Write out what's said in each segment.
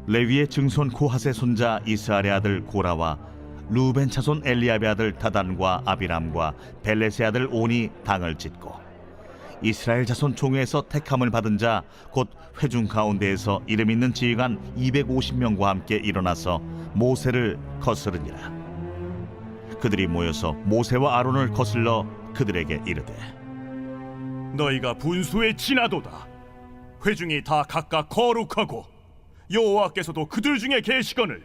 레위의 증손 고핫의 손자 이스할의 아들 고라와 루벤 차손 엘리압의 아들 다단과 아비람과 벨렛의 아들 온이 당을 짓고 이스라엘 자손 총회에서 택함을 받은 자 곧 회중 가운데에서 이름 있는 지휘관 250명과 함께 일어나서 모세를 거스르니라. 그들이 모여서 모세와 아론을 거슬러 그들에게 이르되 너희가 분수에 지나도다. 회중이 다 각각 거룩하고 여호와께서도 그들 중에 계시거늘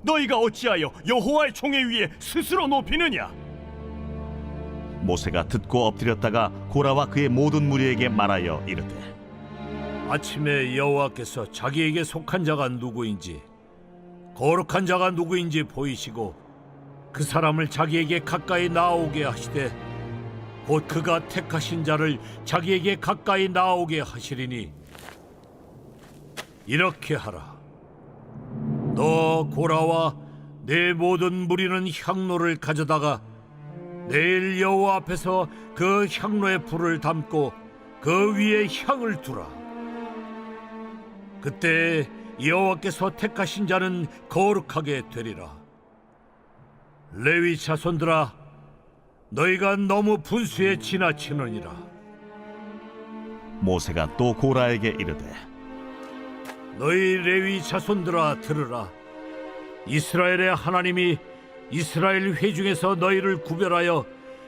너희가 어찌하여 여호와의 총회 위에 스스로 높이느냐? 모세가 듣고 엎드렸다가 고라와 그의 모든 무리에게 말하여 이르되 아침에 여호와께서 자기에게 속한 자가 누구인지 거룩한 자가 누구인지 보이시고 그 사람을 자기에게 가까이 나오게 하시되 곧 그가 택하신 자를 자기에게 가까이 나오게 하시리니 이렇게 하라. 너 고라와 내 모든 무리는 향로를 가져다가 내일 여호와 앞에서 그 향로에 불을 담고 그 위에 향을 두라. 그때 여호와께서 택하신 자는 거룩하게 되리라. 레위 자손들아, 너희가 너무 분수에 지나치느니라. 모세가 또 고라에게 이르되 너희 레위 자손들아 들으라. 이스라엘의 하나님이 이스라엘 회중에서 너희를 구별하여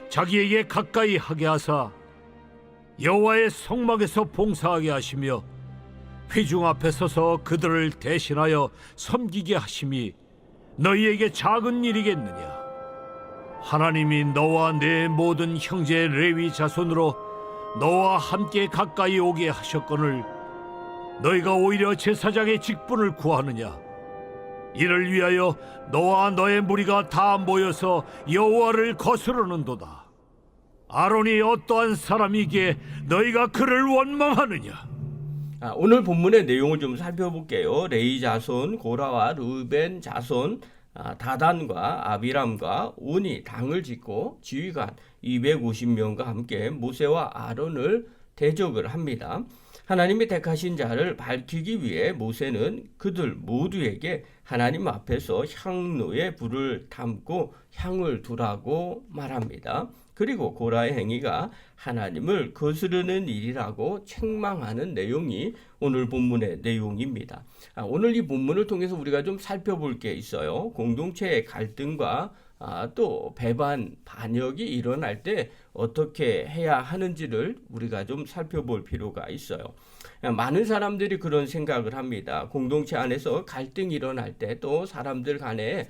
자기에게 가까이 하게 하사 여호와의 성막에서 봉사하게 하시며 회중 앞에 서서 그들을 대신하여 섬기게 하심이 너희에게 작은 일이겠느냐? 하나님이 너와 내 모든 형제 레위 자손으로 너와 함께 가까이 오게 하셨거늘 너희가 오히려 제사장의 직분을 구하느냐? 이를 위하여 너와 너의 무리가 다 모여서 여호와를 거스르는도다. 아론이 어떠한 사람이기에 너희가 그를 원망하느냐? 오늘 본문의 내용을 좀 살펴볼게요. 레위 자손 고라와 루벤 자손 다단과 아비람과 온이 당을 짓고 지휘관 250명과 함께 모세와 아론을 대적을 합니다. 하나님이 택하신 자를 밝히기 위해 모세는 그들 모두에게 하나님 앞에서 향로에 불을 담고 향을 두라고 말합니다. 그리고 고라의 행위가 하나님을 거스르는 일이라고 책망하는 내용이 오늘 본문의 내용입니다. 오늘 이 본문을 통해서 우리가 좀 살펴볼 게 있어요. 공동체의 갈등과 또 배반, 반역이 일어날 때 어떻게 해야 하는지를 우리가 좀 살펴볼 필요가 있어요. 많은 사람들이 그런 생각을 합니다. 공동체 안에서 갈등이 일어날 때 또 사람들 간에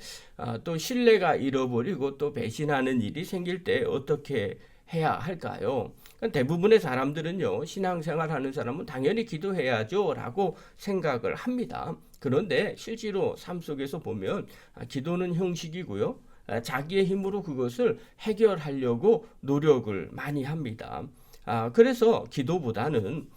또 신뢰가 잃어버리고 또 배신하는 일이 생길 때 어떻게 해야 할까요? 대부분의 사람들은요, 신앙생활 하는 사람은 당연히 기도해야죠 라고 생각을 합니다. 그런데 실제로 삶 속에서 보면 기도는 형식이고요, 자기의 힘으로 그것을 해결하려고 노력을 많이 합니다. 그래서 기도보다는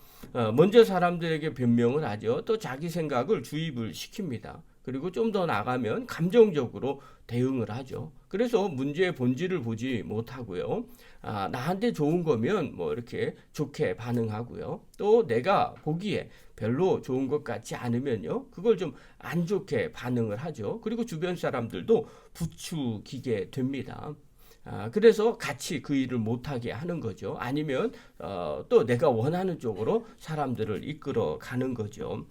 먼저 사람들에게 변명을 하죠. 또 자기 생각을 주입을 시킵니다. 그리고 좀 더 나가면 감정적으로 대응을 하죠. 그래서 문제의 본질을 보지 못하고요. 나한테 좋은 거면 뭐 이렇게 좋게 반응하고요. 또 내가 보기에 별로 좋은 것 같지 않으면요, 그걸 좀 안 좋게 반응을 하죠. 그리고 주변 사람들도 부추기게 됩니다. 그래서 같이 그 일을 못하게 하는 거죠. 아니면 또 내가 원하는 쪽으로 사람들을 이끌어 가는 거죠.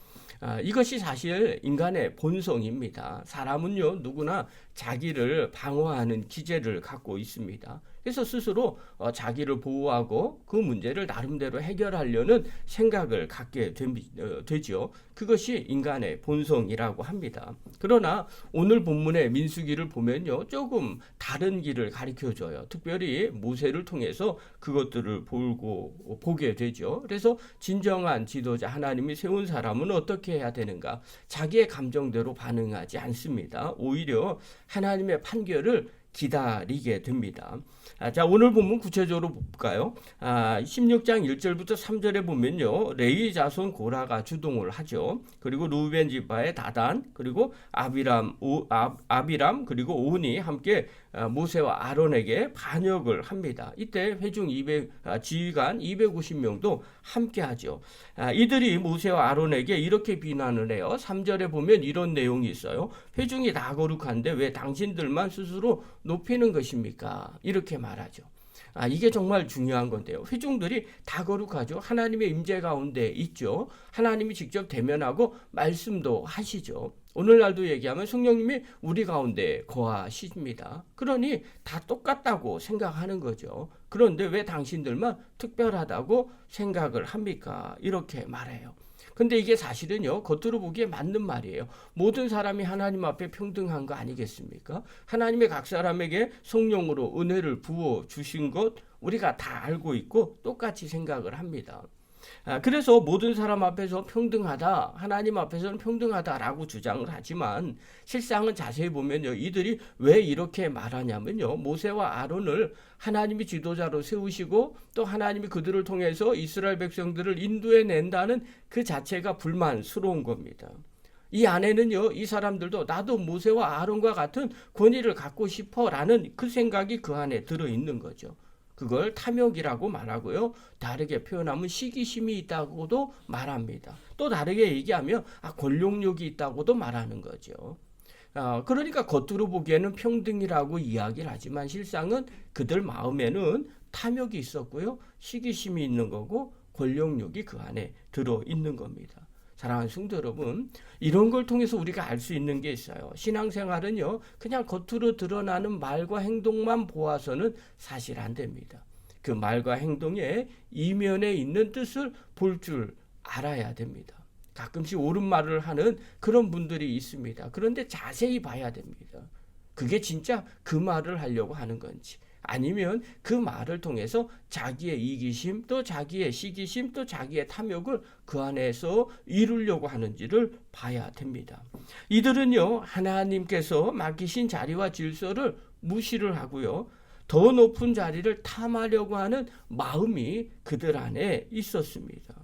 이것이 사실 인간의 본성입니다. 사람은요, 누구나 자기를 방어하는 기제를 갖고 있습니다. 그래서 스스로 자기를 보호하고 그 문제를 나름대로 해결하려는 생각을 갖게 되죠. 그것이 인간의 본성이라고 합니다. 그러나 오늘 본문의 민수기를 보면요, 조금 다른 길을 가르쳐줘요. 특별히 모세를 통해서 그것들을 보게 되죠. 그래서 진정한 지도자, 하나님이 세운 사람은 어떻게 해야 되는가? 자기의 감정대로 반응하지 않습니다. 오히려 하나님의 판결을 기다리게 됩니다. 자, 오늘 본문 구체적으로 볼까요? 16장 1절부터 3절에 보면요, 레위 자손 고라가 주동을 하죠. 그리고 루벤 지파의 다단, 그리고 아비람 그리고 온이 함께 모세와 아론에게 반역을 합니다. 이때 회중 지휘관 250명도 함께하죠. 이들이 모세와 아론에게 이렇게 비난을 해요. 3절에 보면 이런 내용이 있어요. 회중이 다 거룩한데 왜 당신들만 스스로 높이는 것입니까? 이렇게 말하죠. 이게 정말 중요한 건데요. 회중들이 다 거룩하죠. 하나님의 임재 가운데 있죠. 하나님이 직접 대면하고 말씀도 하시죠. 오늘날도 얘기하면 성령님이 우리 가운데 거하십니다. 그러니 다 똑같다고 생각하는 거죠. 그런데 왜 당신들만 특별하다고 생각을 합니까? 이렇게 말해요. 근데 이게 사실은요, 겉으로 보기에 맞는 말이에요. 모든 사람이 하나님 앞에 평등한 거 아니겠습니까? 하나님의 각 사람에게 성령으로 은혜를 부어 주신 것 우리가 다 알고 있고 똑같이 생각을 합니다. 그래서 모든 사람 앞에서 평등하다, 하나님 앞에서는 평등하다라고 주장을 하지만 실상은 자세히 보면요, 이들이 왜 이렇게 말하냐면요, 모세와 아론을 하나님이 지도자로 세우시고 또 하나님이 그들을 통해서 이스라엘 백성들을 인도해 낸다는 그 자체가 불만스러운 겁니다. 이 안에는요, 이 사람들도 나도 모세와 아론과 같은 권위를 갖고 싶어라는 그 생각이 그 안에 들어있는 거죠. 그걸 탐욕이라고 말하고요. 다르게 표현하면 시기심이 있다고도 말합니다. 또 다르게 얘기하면 권력욕이 있다고도 말하는 거죠. 그러니까 겉으로 보기에는 평등이라고 이야기를 하지만 실상은 그들 마음에는 탐욕이 있었고요. 시기심이 있는 거고 권력욕이 그 안에 들어있는 겁니다. 사랑하는 성도 여러분, 이런 걸 통해서 우리가 알 수 있는 게 있어요. 신앙생활은요, 그냥 겉으로 드러나는 말과 행동만 보아서는 사실 안 됩니다. 그 말과 행동의 이면에 있는 뜻을 볼 줄 알아야 됩니다. 가끔씩 옳은 말을 하는 그런 분들이 있습니다. 그런데 자세히 봐야 됩니다. 그게 진짜 그 말을 하려고 하는 건지, 아니면 그 말을 통해서 자기의 이기심, 또 자기의 시기심, 또 자기의 탐욕을 그 안에서 이루려고 하는지를 봐야 됩니다. 이들은요, 하나님께서 맡기신 자리와 질서를 무시를 하고요, 더 높은 자리를 탐하려고 하는 마음이 그들 안에 있었습니다.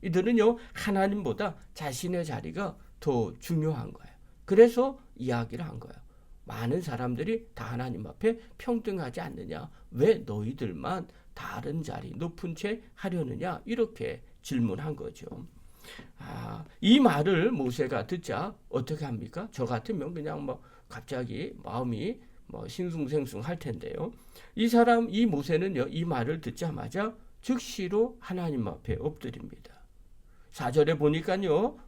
이들은요, 하나님보다 자신의 자리가 더 중요한 거예요. 그래서 이야기를 한 거예요. 많은 사람들이 다 하나님 앞에 평등하지 않느냐? 왜 너희들만 다른 자리 높은 채 하려느냐? 이렇게 질문한 거죠. 이 말을 모세가 듣자 어떻게 합니까? 저 같으면 그냥 갑자기 마음이 싱숭생숭 할 텐데요. 이 모세는요, 이 말을 듣자마자 즉시로 하나님 앞에 엎드립니다. 4절에 보니까요,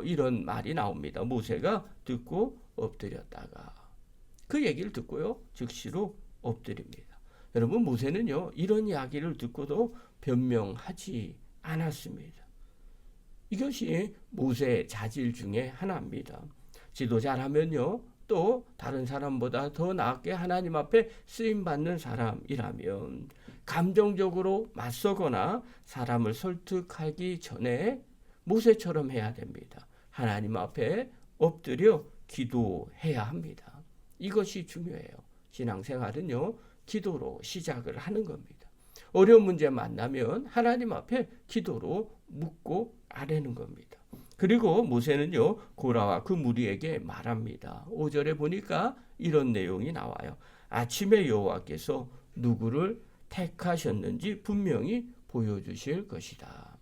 이런 말이 나옵니다. 모세가 듣고 엎드렸다가. 그 얘기를 듣고요, 즉시로 엎드립니다. 여러분, 모세는요, 이런 이야기를 듣고도 변명하지 않았습니다. 이것이 모세의 자질 중에 하나입니다. 지도 잘하면요, 또 다른 사람보다 더 낫게 하나님 앞에 쓰임받는 사람이라면 감정적으로 맞서거나 사람을 설득하기 전에 모세처럼 해야 됩니다. 하나님 앞에 엎드려 기도해야 합니다. 이것이 중요해요. 신앙생활은요, 기도로 시작을 하는 겁니다. 어려운 문제 만나면 하나님 앞에 기도로 묻고 아뢰는 겁니다. 그리고 모세는요, 고라와 그 무리에게 말합니다. 5절에 보니까 이런 내용이 나와요. 아침에 여호와께서 누구를 택하셨는지 분명히 보여주실 것이다.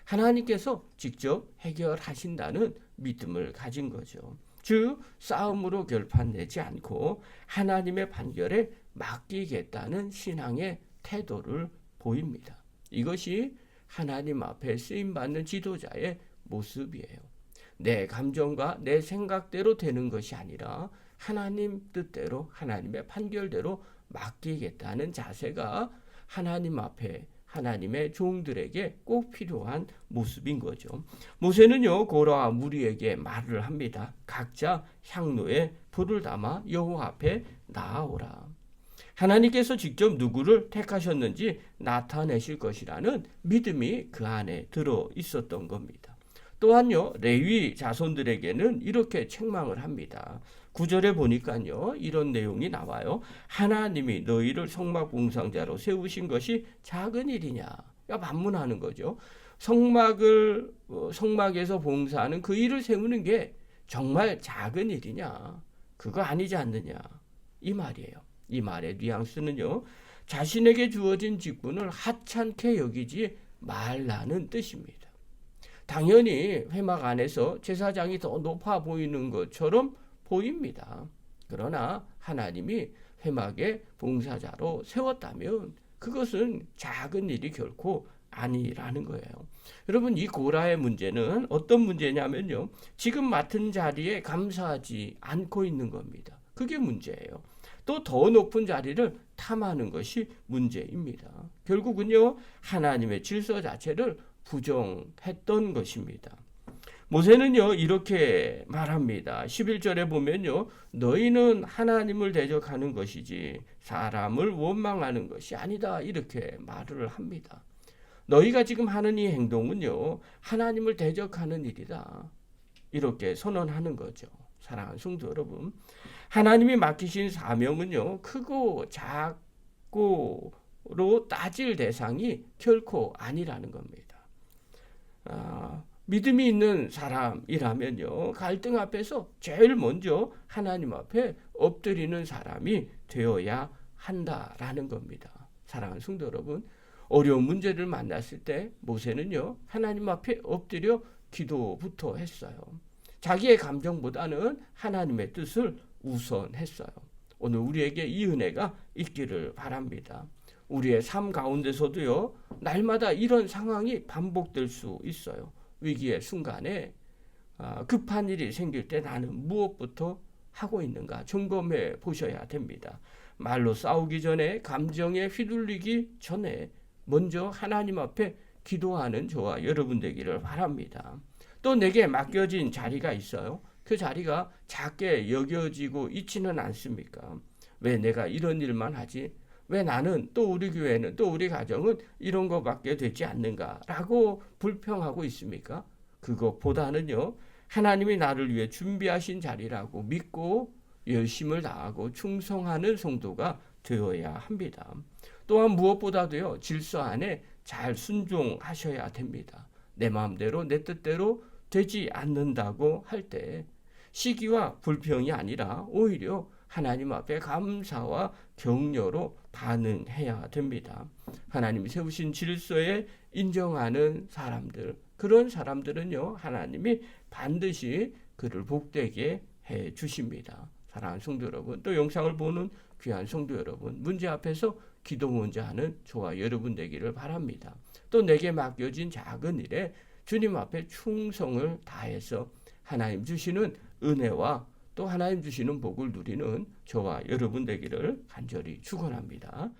하나님께서 직접 해결하신다는 믿음을 가진 거죠. 즉, 싸움으로 결판내지 않고 하나님의 판결에 맡기겠다는 신앙의 태도를 보입니다. 이것이 하나님 앞에 쓰임받는 지도자의 모습이에요. 내 감정과 내 생각대로 되는 것이 아니라 하나님 뜻대로, 하나님의 판결대로 맡기겠다는 자세가 하나님 앞에 하나님의 종들에게 꼭 필요한 모습인 거죠. 모세는요, 고라와 무리에게 말을 합니다. 각자 향로에 불을 담아 여호와 앞에 나아오라. 하나님께서 직접 누구를 택하셨는지 나타내실 것이라는 믿음이 그 안에 들어 있었던 겁니다. 또한요, 레위 자손들에게는 이렇게 책망을 합니다. 9절에 보니까요, 이런 내용이 나와요. 하나님이 너희를 성막 봉상자로 세우신 것이 작은 일이냐? 반문하는 거죠. 성막에서 봉사하는 그 일을 세우는 게 정말 작은 일이냐? 그거 아니지 않느냐? 이 말이에요. 이 말의 뉘앙스는요, 자신에게 주어진 직분을 하찮게 여기지 말라는 뜻입니다. 당연히 회막 안에서 제사장이 더 높아 보이는 것처럼 보입니다. 그러나 하나님이 회막의 봉사자로 세웠다면 그것은 작은 일이 결코 아니라는 거예요. 여러분, 이 고라의 문제는 어떤 문제냐면요, 지금 맡은 자리에 감사하지 않고 있는 겁니다. 그게 문제예요. 또 더 높은 자리를 탐하는 것이 문제입니다. 결국은요, 하나님의 질서 자체를 부정했던 것입니다. 모세는요, 이렇게 말합니다. 11절에 보면요, 너희는 하나님을 대적하는 것이지 사람을 원망하는 것이 아니다, 이렇게 말을 합니다. 너희가 지금 하는 이 행동은요, 하나님을 대적하는 일이다, 이렇게 선언하는 거죠. 사랑하는 성도 여러분, 하나님이 맡기신 사명은요, 크고 작고로 따질 대상이 결코 아니라는 겁니다. 믿음이 있는 사람이라면요, 갈등 앞에서 제일 먼저 하나님 앞에 엎드리는 사람이 되어야 한다라는 겁니다. 사랑하는 성도 여러분, 어려운 문제를 만났을 때 모세는요, 하나님 앞에 엎드려 기도부터 했어요. 자기의 감정보다는 하나님의 뜻을 우선했어요. 오늘 우리에게 이 은혜가 있기를 바랍니다. 우리의 삶 가운데서도요, 날마다 이런 상황이 반복될 수 있어요. 위기의 순간에 급한 일이 생길 때 나는 무엇부터 하고 있는가 점검해 보셔야 됩니다. 말로 싸우기 전에, 감정에 휘둘리기 전에 먼저 하나님 앞에 기도하는 저와 여러분 되기를 바랍니다. 또 내게 맡겨진 자리가 있어요. 그 자리가 작게 여겨지고 있지는 않습니까? 왜 내가 이런 일만 하지? 왜 나는, 또 우리 교회는, 또 우리 가정은 이런 것밖에 되지 않는가라고 불평하고 있습니까? 그것보다는요, 하나님이 나를 위해 준비하신 자리라고 믿고 열심을 다하고 충성하는 성도가 되어야 합니다. 또한 무엇보다도요, 질서 안에 잘 순종하셔야 됩니다. 내 마음대로 내 뜻대로 되지 않는다고 할 때 시기와 불평이 아니라 오히려 하나님 앞에 감사와 격려로 반응해야 됩니다. 하나님이 세우신 질서에 인정하는 사람들, 그런 사람들은요, 하나님이 반드시 그를 복되게 해 주십니다. 사랑하는 성도 여러분, 또 영상을 보는 귀한 성도 여러분, 문제 앞에서 기도 먼저 하는 저와 여러분 되기를 바랍니다. 또 내게 맡겨진 작은 일에 주님 앞에 충성을 다해서 하나님 주시는 은혜와 또 하나님 주시는 복을 누리는 저와 여러분 되기를 간절히 축원합니다.